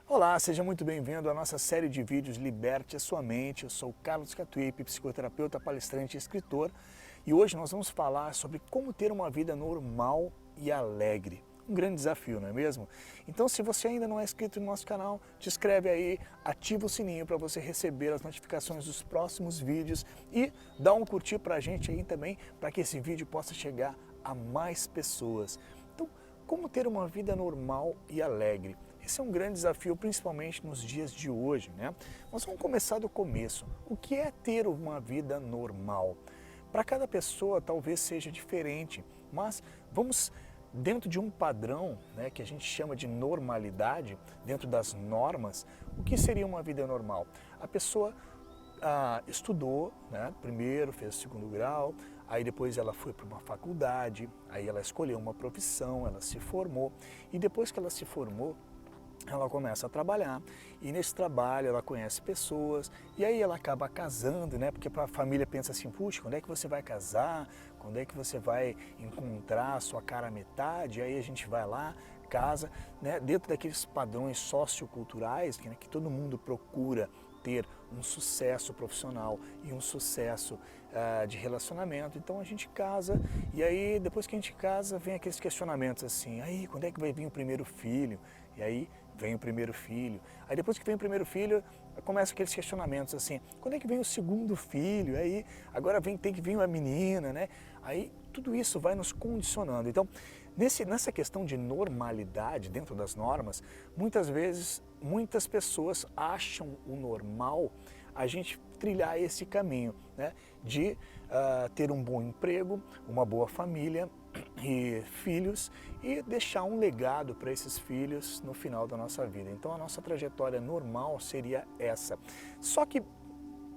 Olá, seja muito bem-vindo à nossa série de vídeos Liberte a Sua Mente. Eu sou o Carlos Catuípe, psicoterapeuta, palestrante e escritor. E hoje nós vamos falar sobre como ter uma vida normal e alegre. Um grande desafio, não é mesmo? Então, se você ainda não é inscrito no nosso canal, te inscreve aí, ativa o sininho para você receber as notificações dos próximos vídeos e dá um curtir para a gente aí também, para que esse vídeo possa chegar a mais pessoas. Então, como ter uma vida normal e alegre? Esse é um grande desafio, principalmente nos dias de hoje, né? Mas vamos começar do começo. O que é ter uma vida normal? Para cada pessoa talvez seja diferente, mas vamos dentro de um padrão, né, que a gente chama de normalidade, dentro das normas. O que seria uma vida normal? A pessoa estudou, né, primeiro, fez o segundo grau, aí depois ela foi para uma faculdade, aí ela escolheu uma profissão, ela se formou, e depois que ela se formou, ela começa a trabalhar, e nesse trabalho ela conhece pessoas, e aí ela acaba casando, né? Porque a família pensa assim, puxa, quando é que você vai casar? Quando é que você vai encontrar a sua cara metade? Aí a gente vai lá, casa, né? Dentro daqueles padrões socioculturais, né, que todo mundo procura ter um sucesso profissional e um sucesso de relacionamento. Então a gente casa, e aí depois que a gente casa vem aqueles questionamentos assim, aí quando é que vai vir o primeiro filho? E aí vem o primeiro filho. Aí depois que vem o primeiro filho, começam aqueles questionamentos assim, quando é que vem o segundo filho? Aí agora tem que vir uma menina, né? Aí tudo isso vai nos condicionando. Então, nessa questão de normalidade dentro das normas, muitas vezes, muitas pessoas acham o normal a gente trilhar esse caminho, né? De ter um bom emprego, uma boa família e filhos e deixar um legado para esses filhos no final da nossa vida. Então a nossa trajetória normal seria essa. Só que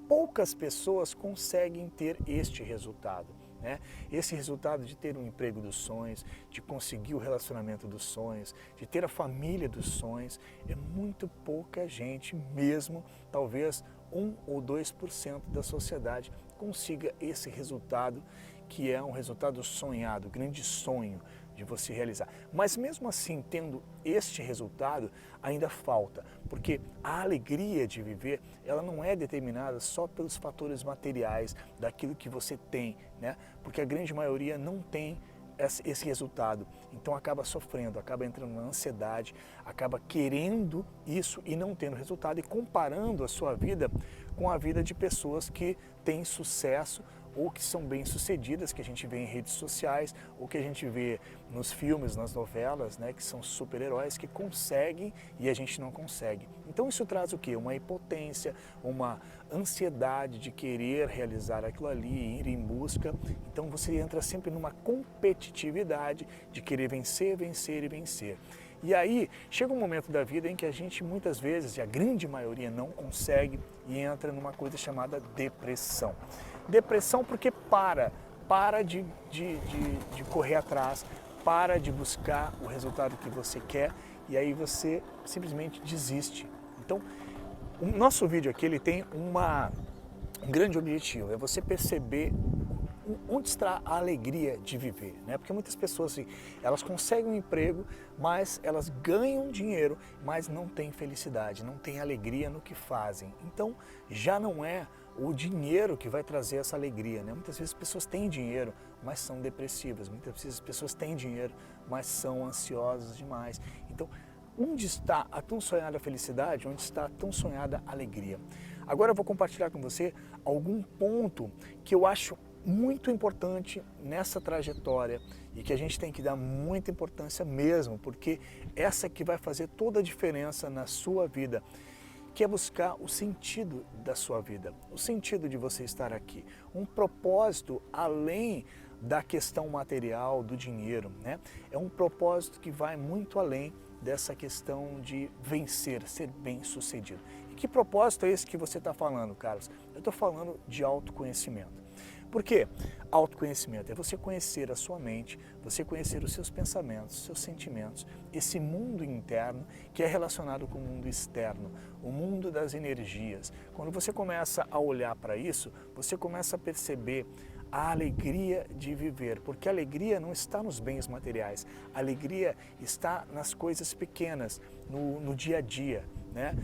poucas pessoas conseguem ter este resultado, né? Esse resultado de ter um emprego dos sonhos, de conseguir o relacionamento dos sonhos, de ter a família dos sonhos, é muito pouca gente mesmo, talvez 1 ou 2% da sociedade consiga esse resultado, que é um resultado sonhado, grande sonho de você realizar. Mas mesmo assim, tendo este resultado, ainda falta, porque a alegria de viver, ela não é determinada só pelos fatores materiais, daquilo que você tem, né? Porque a grande maioria não tem esse resultado, então acaba sofrendo, acaba entrando na ansiedade, acaba querendo isso e não tendo resultado e comparando a sua vida com a vida de pessoas que têm sucesso ou que são bem-sucedidas, que a gente vê em redes sociais, ou que a gente vê nos filmes, nas novelas, né, que são super-heróis, que conseguem e a gente não consegue. Então isso traz o quê? Uma impotência, uma ansiedade de querer realizar aquilo ali, ir em busca. Então você entra sempre numa competitividade de querer vencer, vencer e vencer. E aí chega um momento da vida em que a gente muitas vezes, e a grande maioria não consegue, e entra numa coisa chamada depressão. Depressão porque para de correr atrás, para de buscar o resultado que você quer e aí você simplesmente desiste. Então, o nosso vídeo aqui ele tem um grande objetivo, é você perceber onde está a alegria de viver, né? Porque muitas pessoas, assim, elas conseguem um emprego, mas elas ganham dinheiro, mas não têm felicidade, não têm alegria no que fazem. Então, já não é o dinheiro que vai trazer essa alegria, né? Muitas vezes as pessoas têm dinheiro, mas são depressivas. Muitas vezes as pessoas têm dinheiro, mas são ansiosas demais. Então, onde está a tão sonhada felicidade? Onde está a tão sonhada alegria? Agora eu vou compartilhar com você algum ponto que eu acho muito importante nessa trajetória e que a gente tem que dar muita importância mesmo, porque essa que vai fazer toda a diferença na sua vida, que é buscar o sentido da sua vida, o sentido de você estar aqui, um propósito além da questão material, do dinheiro, né? É um propósito que vai muito além dessa questão de vencer, ser bem-sucedido. E que propósito é esse que você está falando, Carlos? Eu estou falando de autoconhecimento. Por quê? Autoconhecimento é você conhecer a sua mente, você conhecer os seus pensamentos, seus sentimentos, esse mundo interno que é relacionado com o mundo externo, o mundo das energias. Quando você começa a olhar para isso, você começa a perceber a alegria de viver, porque a alegria não está nos bens materiais, a alegria está nas coisas pequenas, no dia a dia, né?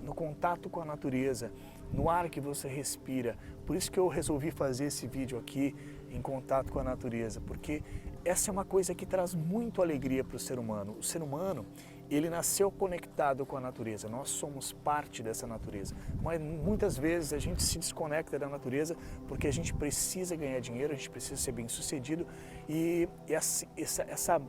No contato com a natureza, no ar que você respira. Por isso que eu resolvi fazer esse vídeo aqui em contato com a natureza, porque essa é uma coisa que traz muito alegria para o ser humano. O ser humano, ele nasceu conectado com a natureza, nós somos parte dessa natureza. Mas muitas vezes a gente se desconecta da natureza porque a gente precisa ganhar dinheiro, a gente precisa ser bem-sucedido e essa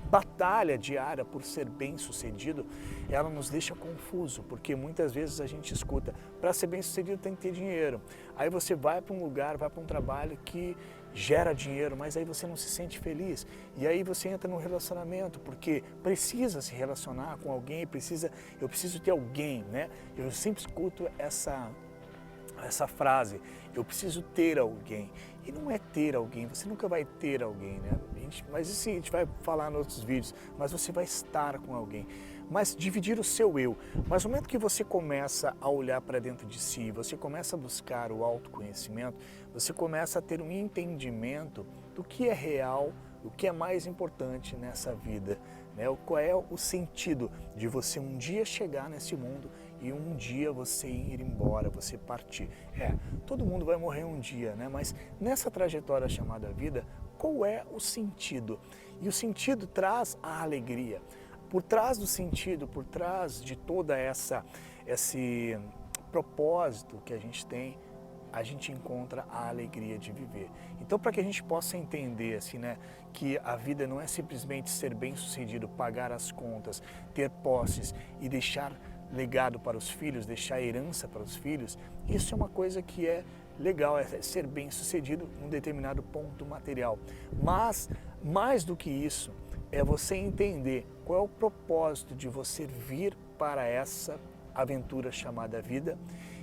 batalha diária por ser bem-sucedido, ela nos deixa confuso, porque muitas vezes a gente escuta, para ser bem-sucedido tem que ter dinheiro. Aí você vai para um lugar, vai para um trabalho que gera dinheiro, mas aí você não se sente feliz. E aí você entra num relacionamento, porque precisa se relacionar com alguém, eu preciso ter alguém, né? Eu sempre escuto essa frase, eu preciso ter alguém. E não é ter alguém, você nunca vai ter alguém, né? Mas isso a gente vai falar nos outros vídeos, mas você vai estar com alguém. Mas dividir o seu eu. Mas no momento que você começa a olhar para dentro de si, você começa a buscar o autoconhecimento, você começa a ter um entendimento do que é real, do que é mais importante nessa vida, né? Qual é o sentido de você um dia chegar nesse mundo e um dia você ir embora, você partir. Todo mundo vai morrer um dia, né? Mas nessa trajetória chamada vida, qual é o sentido? E o sentido traz a alegria. Por trás do sentido, por trás de toda esse propósito que a gente tem, a gente encontra a alegria de viver. Então, para que a gente possa entender assim, né, que a vida não é simplesmente ser bem-sucedido, pagar as contas, ter posses e deixar legado para os filhos, deixar herança para os filhos, isso é uma coisa que é legal, é ser bem-sucedido num determinado ponto material. Mas, mais do que isso, é você entender qual é o propósito de você vir para essa aventura chamada vida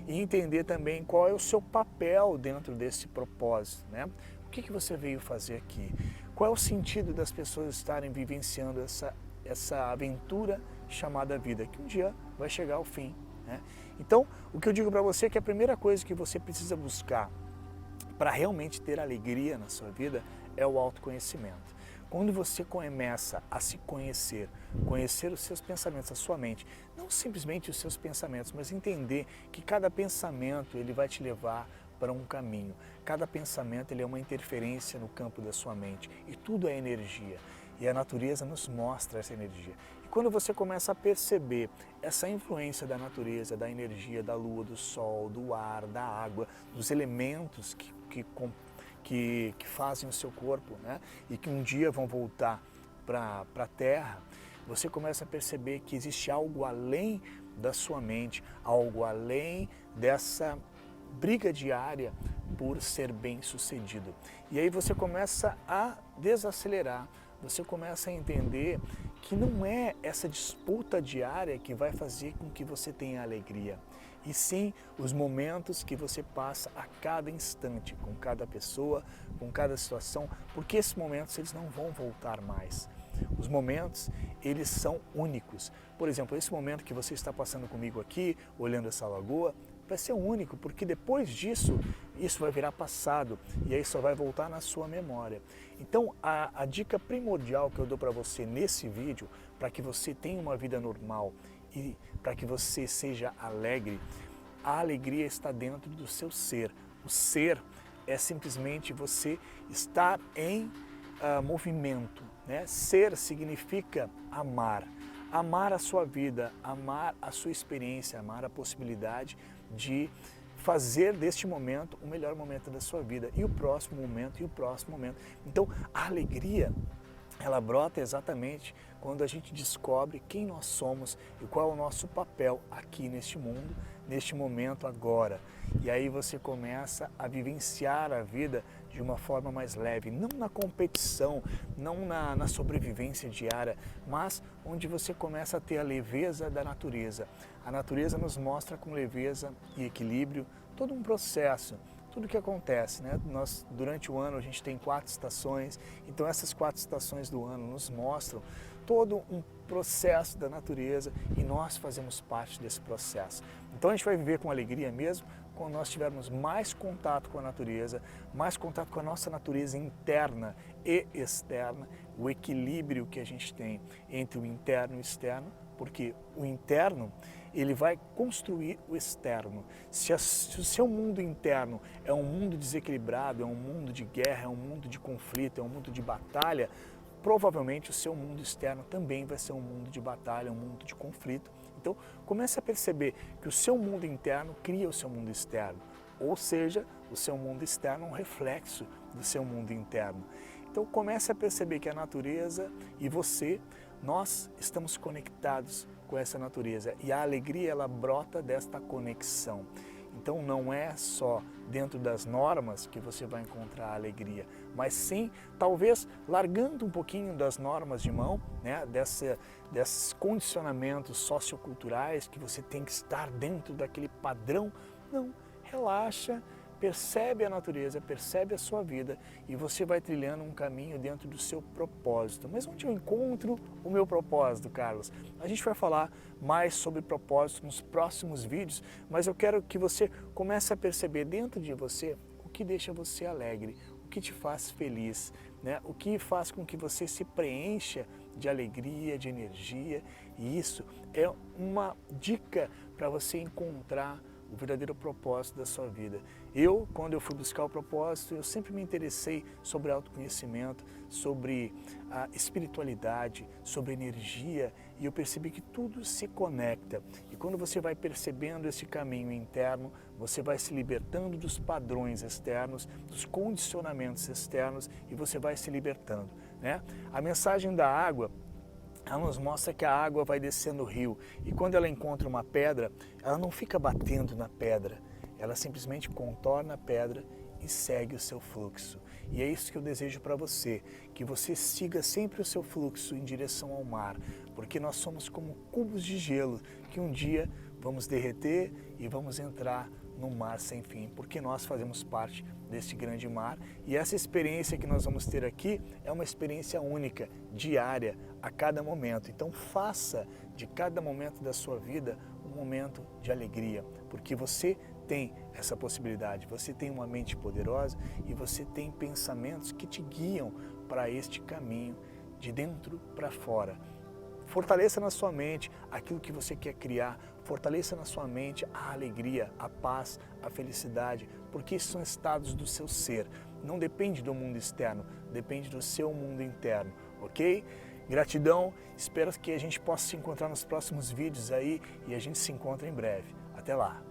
e entender também qual é o seu papel dentro desse propósito, né? O que você veio fazer aqui? Qual é o sentido das pessoas estarem vivenciando essa aventura chamada vida, que um dia vai chegar ao fim, né? Então, o que eu digo para você é que a primeira coisa que você precisa buscar para realmente ter alegria na sua vida é o autoconhecimento. Quando você começa a se conhecer, conhecer os seus pensamentos, a sua mente, não simplesmente os seus pensamentos, mas entender que cada pensamento ele vai te levar para um caminho. Cada pensamento ele é uma interferência no campo da sua mente e tudo é energia. E a natureza nos mostra essa energia. E quando você começa a perceber essa influência da natureza, da energia, da lua, do sol, do ar, da água, dos elementos que fazem o seu corpo, né? E que um dia vão voltar para a Terra, você começa a perceber que existe algo além da sua mente, algo além dessa briga diária por ser bem-sucedido. E aí você começa a desacelerar, você começa a entender que não é essa disputa diária que vai fazer com que você tenha alegria, e sim os momentos que você passa a cada instante, com cada pessoa, com cada situação, porque esses momentos eles não vão voltar mais. Os momentos, eles são únicos. Por exemplo, esse momento que você está passando comigo aqui, olhando essa lagoa, vai ser único, porque depois disso, isso vai virar passado e aí só vai voltar na sua memória. Então, a dica primordial que eu dou para você nesse vídeo, para que você tenha uma vida normal e para que você seja alegre, a alegria está dentro do seu ser. O ser é simplesmente você estar em movimento, né? Ser significa amar. Amar a sua vida, amar a sua experiência, amar a possibilidade de fazer deste momento o melhor momento da sua vida e o próximo momento e o próximo momento. Então, a alegria, ela brota exatamente quando a gente descobre quem nós somos e qual é o nosso papel aqui neste mundo, neste momento agora. E aí você começa a vivenciar a vida de uma forma mais leve, não na competição, não na sobrevivência diária, mas onde você começa a ter a leveza da natureza. A natureza nos mostra com leveza e equilíbrio todo um processo, tudo que acontece, né? Durante o ano a gente tem 4 estações, então essas 4 estações do ano nos mostram todo um processo da natureza e nós fazemos parte desse processo. Então a gente vai viver com alegria mesmo quando nós tivermos mais contato com a natureza, mais contato com a nossa natureza interna e externa, o equilíbrio que a gente tem entre o interno e o externo porque o interno ele vai construir o externo. Se o seu mundo interno é um mundo desequilibrado, é um mundo de guerra, é um mundo de conflito, é um mundo de batalha, provavelmente o seu mundo externo também vai ser um mundo de batalha, um mundo de conflito. Então, comece a perceber que o seu mundo interno cria o seu mundo externo, ou seja, o seu mundo externo é um reflexo do seu mundo interno. Então, comece a perceber que a natureza e você, nós estamos conectados com essa natureza e a alegria ela brota desta conexão. Então não é só dentro das normas que você vai encontrar a alegria, mas sim, talvez largando um pouquinho das normas de mão, né, desses condicionamentos socioculturais que você tem que estar dentro daquele padrão. Não, relaxa, percebe a natureza, percebe a sua vida e você vai trilhando um caminho dentro do seu propósito. Mas onde eu encontro o meu propósito, Carlos? A gente vai falar mais sobre propósito nos próximos vídeos, mas eu quero que você comece a perceber dentro de você o que deixa você alegre, o que te faz feliz, né? O que faz com que você se preencha de alegria, de energia, e isso é uma dica para você encontrar o verdadeiro propósito da sua vida. Quando eu fui buscar o propósito, eu sempre me interessei sobre autoconhecimento, sobre a espiritualidade, sobre energia, e eu percebi que tudo se conecta. E quando você vai percebendo esse caminho interno, você vai se libertando dos padrões externos, dos condicionamentos externos, e você vai se libertando, né? A mensagem da água, ela nos mostra que a água vai descendo o rio e quando ela encontra uma pedra, ela não fica batendo na pedra, ela simplesmente contorna a pedra e segue o seu fluxo. E é isso que eu desejo para você, que você siga sempre o seu fluxo em direção ao mar, porque nós somos como cubos de gelo que um dia vamos derreter e vamos entrar no mar sem fim, porque nós fazemos parte deste grande mar e essa experiência que nós vamos ter aqui é uma experiência única, diária, a cada momento. Então faça de cada momento da sua vida um momento de alegria, porque você tem essa possibilidade, você tem uma mente poderosa e você tem pensamentos que te guiam para este caminho de dentro para fora. Fortaleça na sua mente aquilo que você quer criar, fortaleça na sua mente a alegria, a paz, a felicidade, porque esses são estados do seu ser. Não depende do mundo externo, depende do seu mundo interno, ok? Gratidão, espero que a gente possa se encontrar nos próximos vídeos aí e a gente se encontra em breve. Até lá!